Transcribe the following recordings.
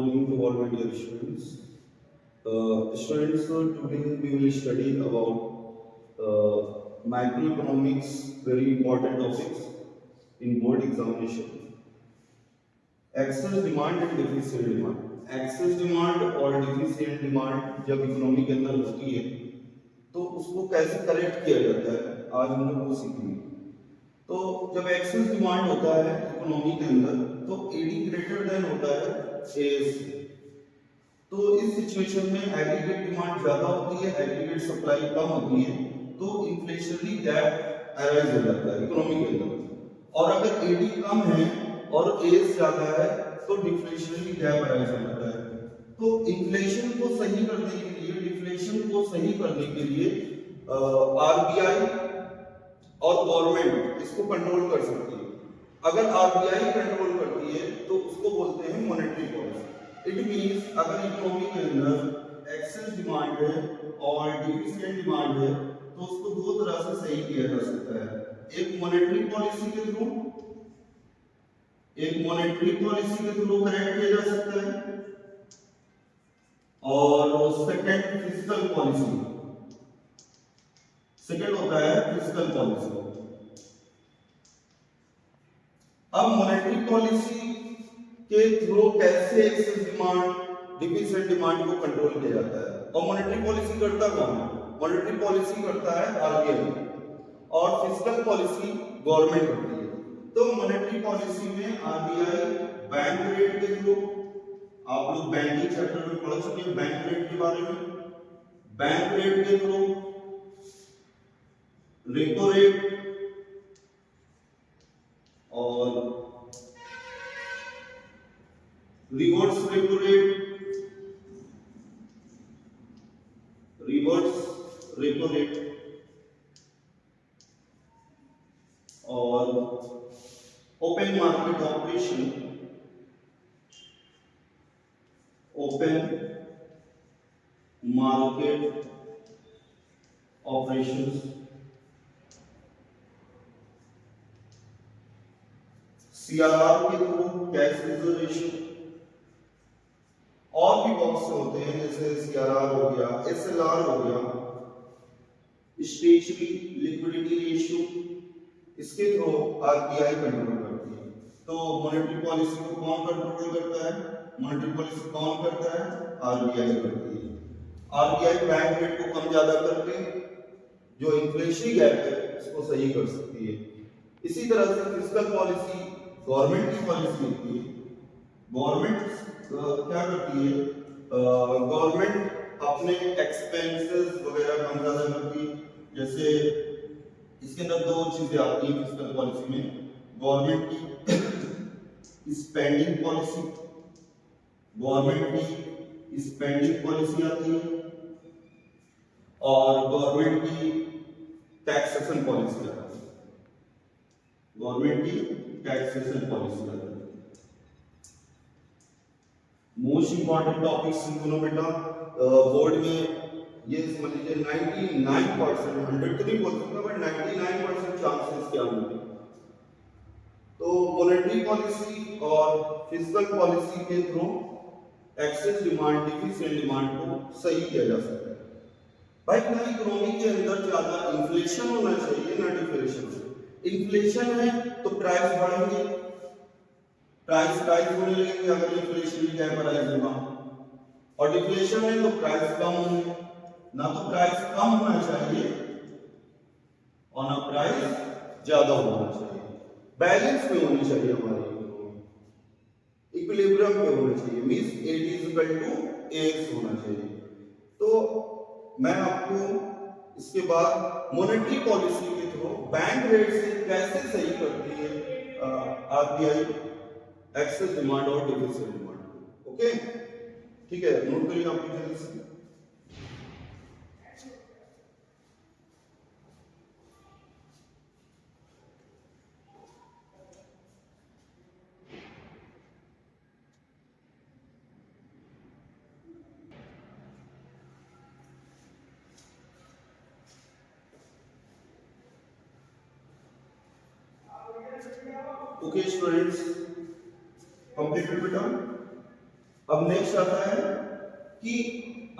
morning to all my dear students. Today we will study about macroeconomics, very important topics in board examination. Excess demand and deficient demand. Excess demand और deficient demand जब economy के अंदर होती है तो उसको कैसे correct किया जाता है, आज हम लोग वो सीखेंगे। तो जब एक्सेस डिमांड होता है इकोनॉमी के अंदर तो एडी ग्रेटर देन होता है एस। तो इस सिचुएशन में एग्रीगेट डिमांड ज्यादा होती है, एग्रीगेट सप्लाई कम होती है, तो इन्फ्लेशनरी गैप अराइज हो जाता है इकोनॉमी के अंदर। और अगर एडी कम है और एस ज्यादा है तो डिफ्लेशनरी गैप अराइज हो जाता है। तो इन्फ्लेशन को सही करने के लिए, डिफ्लेशन को सही करने के लिए आरबीआई और गवर्नमेंट इसको कंट्रोल कर सकती है। अगर आरबीआई कंट्रोल करती है तो उसको बोलते हैं मॉनेटरी पॉलिसी। इट मींस अगर इकोनॉमी के अंदर एक्सेस डिमांड है और डिफिशिएंट डिमांड है तो उसको दो तरह से सही किया जा सकता है, एक मॉनेटरी पॉलिसी के थ्रू, करेक्ट किया जा सकता है, और सेकंड फिजिकल पॉलिसी, सेकंड होता है फिजिकल पॉलिसी। अब मॉनेटरी पॉलिसी के थ्रू कैसे एक्सेस डिमांड, डिफिशिएंट डिमांड को कंट्रोल किया जाता है, और मॉनेटरी पॉलिसी करता कौन है? मॉनेटरी पॉलिसी करता है आरबीआई और फिजिकल पॉलिसी गवर्नमेंट करती है। तो मॉनेटरी पॉलिसी में आरबीआई बैंक रेट के थ्रू, आप लोग बैंकिंग चैप्टर में पढ़ चुके हैं बैंक रेट के बारे में, बैंक रेट के थ्रू, रेपो रेट और रिवर्स रेपो रेट, और ओपन मार्केट ऑपरेशन, सीआरआर के थ्रू कैश रिजर्वेशन, और भी बहुत से होते हैं जैसे सीआरआर हो गया, एसएलआर हो गया, स्टेशनरी लिक्विडिटी रेशियो, इसके थ्रू आरबीआई कंट्रोल करती है। तो मॉनेटरी पॉलिसी को कौन कंट्रोल करता है? मॉनेटरी पॉलिसी कौन करता है? आरबीआई करती है। आरबीआई बैंक रेट को कम ज्यादा करके जो इन्फ्लेशन गैप है उसको सही कर सकती है। इसी तरह से फिजिकल पॉलिसी गवर्नमेंट की पॉलिसी होती है। गवर्नमेंट क्या करती है? गवर्नमेंट अपने एक्सपेंसेस वगैरह कम ज्यादा करती है। जैसे इसके अंदर दो चीजें आती हैं फिजिकल पॉलिसी में, गवर्नमेंट की स्पेंडिंग पॉलिसी, आती है, और गवर्नमेंट की टैक्सेशन पॉलिसी आती है। मोस्ट इंपॉर्टेंट टॉपिक्स दोनों बेटा बोर्ड में ये समझ लीजिए 99%, 100 तो नहीं बोल सकता बट 99% चांसेस क्या होंगे। तो मॉनेटरी पॉलिसी और फिजिकल पॉलिसी के through excess demand, deficient demand को सही किया जा सकता है। भाई ना इकोनॉमी के अंदर ज्यादा इन्फ्लेशन होना चाहिए ना डिफ्लेशन। इन्फ्लेशन है तो प्राइस बढ़ेंगे, प्राइस होने लगेंगे अगर इन्फ्लेशन गैप अराइज होगा, और डिफ्लेशन है तो प्राइस कम होंगे। ना तो प्राइस कम होना चाहिए और ना प्राइस ज्यादा होना चाहिए, बैलेंस में होनी चाहिए हमारी इकोनॉमी, इक्विलिब्रियम पे होना चाहिए, means at is equal to x होना चाहिए। तो मैं आपको इसके बाद मॉनेटरी पॉलिसी के थ्रू बैंक रेट से कैसे सही करती है आरबीआई एक्सेस डिमांड और डिफिशिएंट डिमांड। ओके, ठीक है, नोट करिए आप जल्दी से। ओके स्टूडेंट्स, कंप्लीटेड बेटा। अब नेक्स्ट आता है कि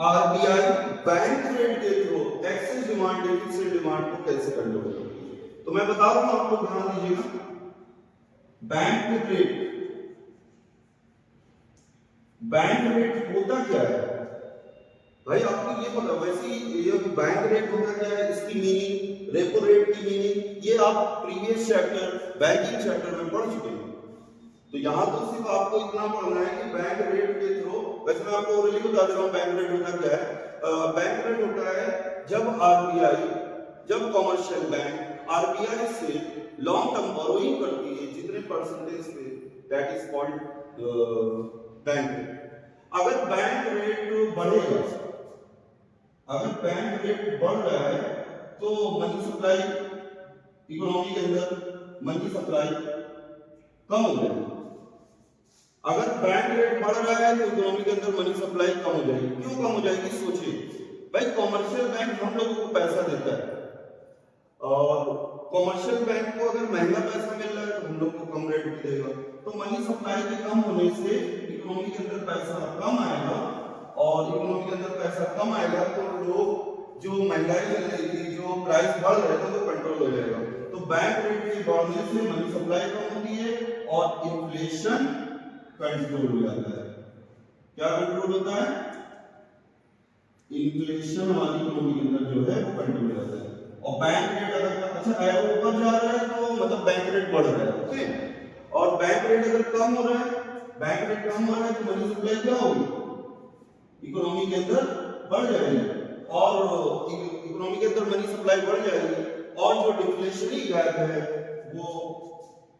आरबीआई बैंक रेट के through excess demand deficit demand को कैसे कंट्रोल करती है। तो मैं बता रहा हूं, आप लोग ध्यान दीजिएगा। बैंक रेट होता क्या है भाई, आपको ये पता। वैसे ये बैंक रेट होता क्या है, इसकी मीनिंग, रेपो रेट की मीनिंग, ये आप प्रीवियस चैप्टर बैंकिंग चैप्टर में पढ़ चुके हैं। तो यहाँ तो सिर्फ आपको इतना पढ़ना है कि बैंक रेट के थ्रू, वैसे मैं आपको ऑलरेडी बता दे रहा हूँ बैंक रेट होता क्या है। बैंक रेट होता है जब आरबीआई, जब कॉमर्शियल बैंक आरबीआई से लॉन्ग टर्म बोरोइंग करती है जितने परसेंटेज पे, that is called bank rate. अगर बैंक रेट बढ़ेगा, अगर बैंक रेट बढ़ रहा है तो मनी सप्लाई, इकोनॉमी के अंदर मनी सप्लाई कम हो जाएगी। अगर बैंक रेट बढ़ रहा है तो इकोनॉमी के अंदर मनी सप्लाई कम हो जाएगी। क्यों कम हो जाएगी, सोचिए भाई। कॉमर्शियल बैंक हम लोगों को पैसा देता है, और कॉमर्शियल बैंक को अगर महंगा पैसा मिल रहा है तो हम लोग को कम रेट भी देगा। तो मनी सप्लाई के कम होने से इकोनॉमी के अंदर पैसा कम आएगा, और इकोनॉमी के अंदर पैसा कम आएगा तो लोग, जो महंगाई चल रही थी, जो प्राइस बढ़ रहे थे, वो कंट्रोल हो जाएगा। तो बैंक रेट के बढ़ने से मनी सप्लाई कम होती है और इन्फ्लेशन कंट्रोल हो जाता है। क्या कंट्रोल होता है, इन्फ्लेशन हमारी इकोनॉमी के अंदर जो है वो कंट्रोल हो जाता है। और बैंक रेट अगर अच्छा है ऊपर जा रहा है तो मतलब बैंक रेट बढ़ रहा है, ओके। और बैंक रेट अगर कम हो रहा है, बैंक रेट कम हो रहा है तो मनी सप्लाई क्या होगी, इकोनॉमी के अंदर बढ़ जाएगी, और इकोनॉमी के अंदर मनी सप्लाई बढ़ जाएगी, और जो डिफ्लेशनरी गैप है वो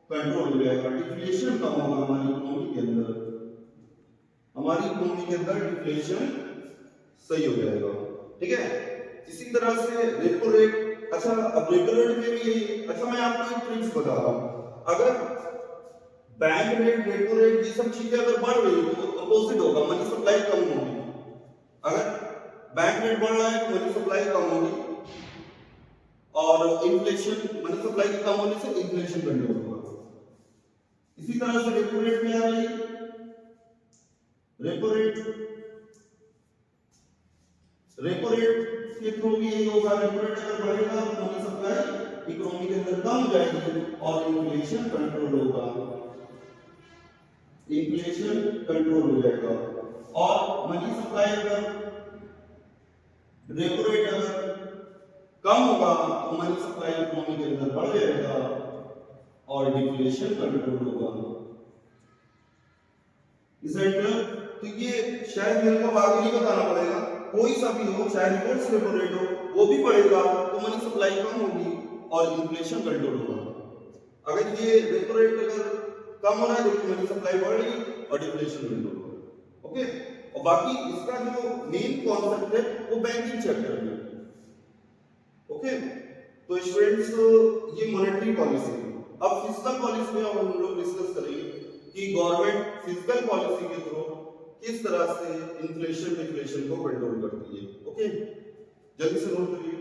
कंट्रोल हो जाएगा। डिफ्लेशन कम होगा हमारी इकोनॉमी के अंदर, हमारी इकोनॉमी के अंदर डिफ्लेशन सही हो जाएगा, ठीक है। इसी तरह से रेपो रेट, अच्छा अब रेपो रेट में भी, अच्छा मैं आपको एक ट्रिक्स बता रहा हूं। अगर बैंक रेट, रेपो रेट, ये सब चीजें अगर बढ़ रही है तो अपोजिट होगा, मनी सप्लाई कम होगी। अगर बैंक रेट बढ़ रहा है तो मनी सप्लाई कम होगी, और इन्फ्लेशन, मनी सप्लाई के कम होने से इन्फ्लेशन कंट्रोल होगा। इसी तरह से रेपो रेट में आ रही है, रेपो रेट के थ्रू भी यही होगा। रेपो रेट अगर बढ़ेगा तो मनी सप्लाई इकोनॉमी के अंदर कम हो जाएगी और इन्फ्लेशन कंट्रोल होगा, इन्फ्लेशन कंट्रोल हो जाएगा। और मनी सप्लाई अगर, रेपो रेट अगर कम होगा तो मनी सप्लाई इकोनॉमी के अंदर बढ़ जाएगा और डिफ्लेशन कंट्रोल होगा। तो ये शायद मेरे को आगे नहीं बताना पड़ेगा, कोई सा भी हो, चाहे रिवर्स रेपो रेट हो, वो भी बढ़ेगा तो मनी सप्लाई कम होगी और इन्फ्लेशन कंट्रोल होगा। अगर ये रेपो रेट अगर कम हो रहा है तो मनी सप्लाई बढ़ रही और डिफ्लेशन कंट्रोल होगा, ओके। और बाकी इसका जो मेन कॉन्सेप्ट है वो बैंकिंग चैप्टर में, ओके। तो स्टूडेंट्स, ये मॉनेटरी पॉलिसी। अब फिस्कल पॉलिसी में हम लोग डिस्कस करेंगे कि गवर्नमेंट फिस्कल पॉलिसी के थ्रू किस तरह से इन्फ्लेशन डिफ्लेशन को कंट्रोल करती है, ओके। जल्दी से नोट करिए।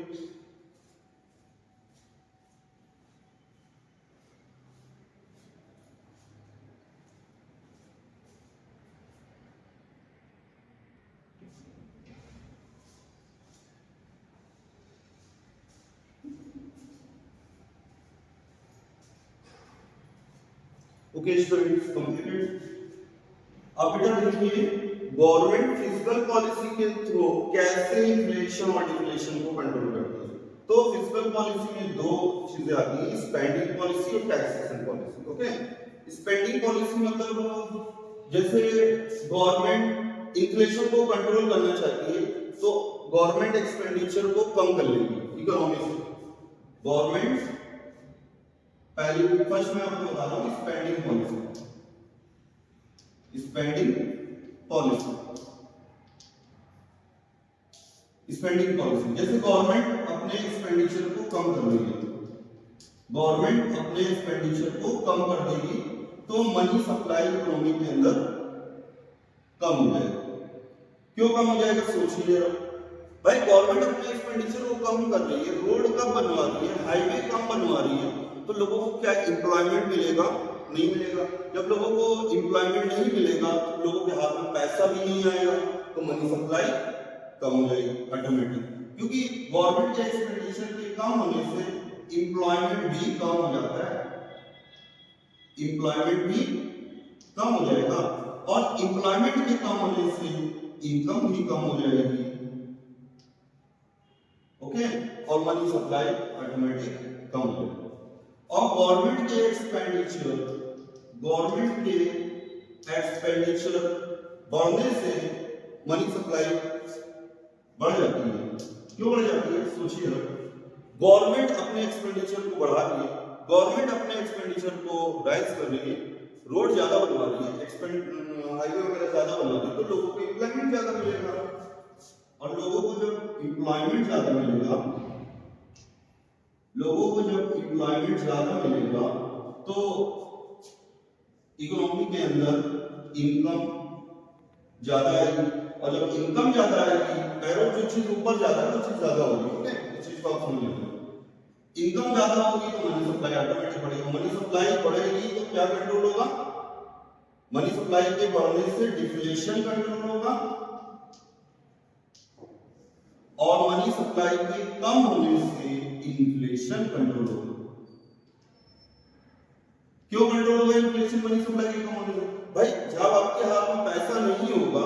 Okay students, completed. अब बेटा देखिए, गवर्नमेंट फिस्कल पॉलिसी के थ्रू कैसे इन्फ्लेशन और डिफ्लेशन को कंट्रोल करती है। तो फिस्कल पॉलिसी में दो चीजें आती हैं, स्पेंडिंग पॉलिसी और taxation policy, okay. Spending policy मतलब जैसे गवर्नमेंट इन्फ्लेशन को कंट्रोल करना चाहती है तो गवर्नमेंट एक्सपेंडिचर को कम कर लेगी इकोनॉमी से। गवर्नमेंट पहली, फर्स्ट मैं आपको बता रहा हूँ spending policy. Spending policy, spending policy जैसे गवर्नमेंट अपने एक्सपेंडिचर को कम कर देगी, गवर्नमेंट अपने एक्सपेंडिचर को कम कर देगी तो मनी सप्लाई इकोनॉमी के अंदर कम हो जाएगा। क्यों कम हो जाएगा, सोचिए भाई। गवर्नमेंट अपने एक्सपेंडिचर को कम कर रही है, रोड कम बनवा रही है, हाईवे कम बनवा रही है, तो लोगों को क्या एम्प्लॉयमेंट मिलेगा, नहीं मिलेगा। जब लोगों को एम्प्लॉयमेंट नहीं मिलेगा तो लोगों के हाथ में पैसा भी नहीं आएगा, तो मनी सप्लाई कम हो जाएगी ऑटोमेटिक, क्योंकि गवर्नमेंट के एक्सपेंडिचर के कम होने से एम्प्लॉयमेंट भी कम हो जाता है, एम्प्लॉयमेंट भी कम हो जाएगा, और एम्प्लॉयमेंट के कम होने से इनकम भी कम हो जाएगी। ओके, और मनी सप्लाई ऑटोमेटिक कम हो जाएगी। और गवर्नमेंट के एक्सपेंडिचर बढ़ने से मनी सप्लाई बढ़ जाती है। क्यों बढ़ जाती है? सोचिए, गवर्नमेंट अपने एक्सपेंडिचर को बढ़ा रही है, गवर्नमेंट अपने एक्सपेंडिचर को राइज कर रही है, रोड ज्यादा बनवा रही है, हाईवे वगैरह ज्यादा बनवा रही है, तो लोगों को एम्प्लॉयमेंट ज्यादा मिलेगा, और लोगों को जब एम्प्लॉयमेंट ज्यादा मिलेगा, तो इकोनॉमी के अंदर इनकम ज्यादा आएगी, और जब इनकम ज्यादा आएगी, पैरों जो चीज ऊपर ज्यादा है वो चीज ज्यादा होगी। ओके, इस चीज को आप समझ लीजिए। इनकम ज्यादा होगी तो मनी सप्लाई ऑटोमेटिक बढ़ेगी, मनी सप्लाई बढ़ेगी तो क्या कंट्रोल होगा? मनी सप्लाई के बढ़ने से डिफ्लेशन कंट्रोल होगा, और मनी सप्लाई के कम होने से इन्फ्लेशन कंट्रोल होगा। क्यों कंट्रोल होगा इन्फ्लेशन मनी सप्लाई के कम होने से? भाई जब आपके हाथ में पैसा नहीं होगा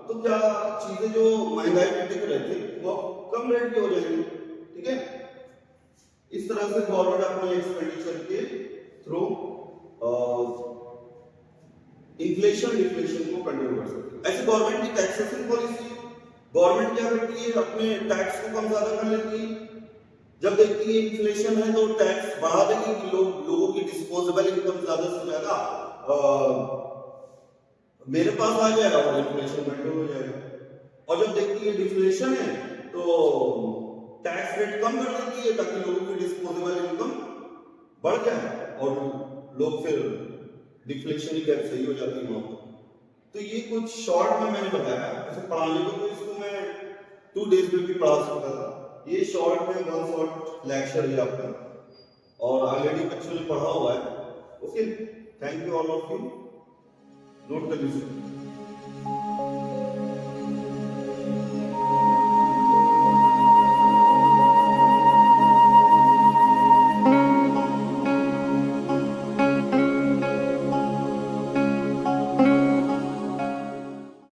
तो क्या चीजें जो महंगाई में बिक रहे थे वो कम रेट की हो जाएंगी। ठीक है, इस तरह से गवर्नमेंट अपने एक्सपेंडिचर के थ्रू इन्फ्लेशन डिफ्लेशन को कंट्रोल कर सकती है। ऐसे गवर्नमेंट की टैक्सेशन पॉलिसी, गवर्नमेंट क्या करती है? अपने टैक्स को कम ज्यादा कर लेती है। जब देखती है इन्फ्लेशन है तो टैक्स बढ़ा देगी कि लोगों की डिस्पोजेबल इनकम ज्यादा से ज्यादा मेरे पास आ जाएगा और इन्फ्लेशन कंट्रोल हो जाएगा। और जब देखती है डिफ्लेशन है तो टैक्स रेट कम कर देती है ताकि लोगों की डिस्पोजेबल इनकम बढ़ जाए, और लोग फिर डिफ्लेशन ही गैप सही हो जाती है वहां पर। तो ये कुछ शॉर्ट में मैंने बताया। ऐसे पढ़ाने को तो इसको मैं 2 डेज में भी पढ़ा सकता था, ये शॉर्ट में 1 शॉर्ट लेक्चर है आपका, और ऑलरेडी बच्चों ने पढ़ा हुआ है। Okay, thank you all of you, note कर लीजिए।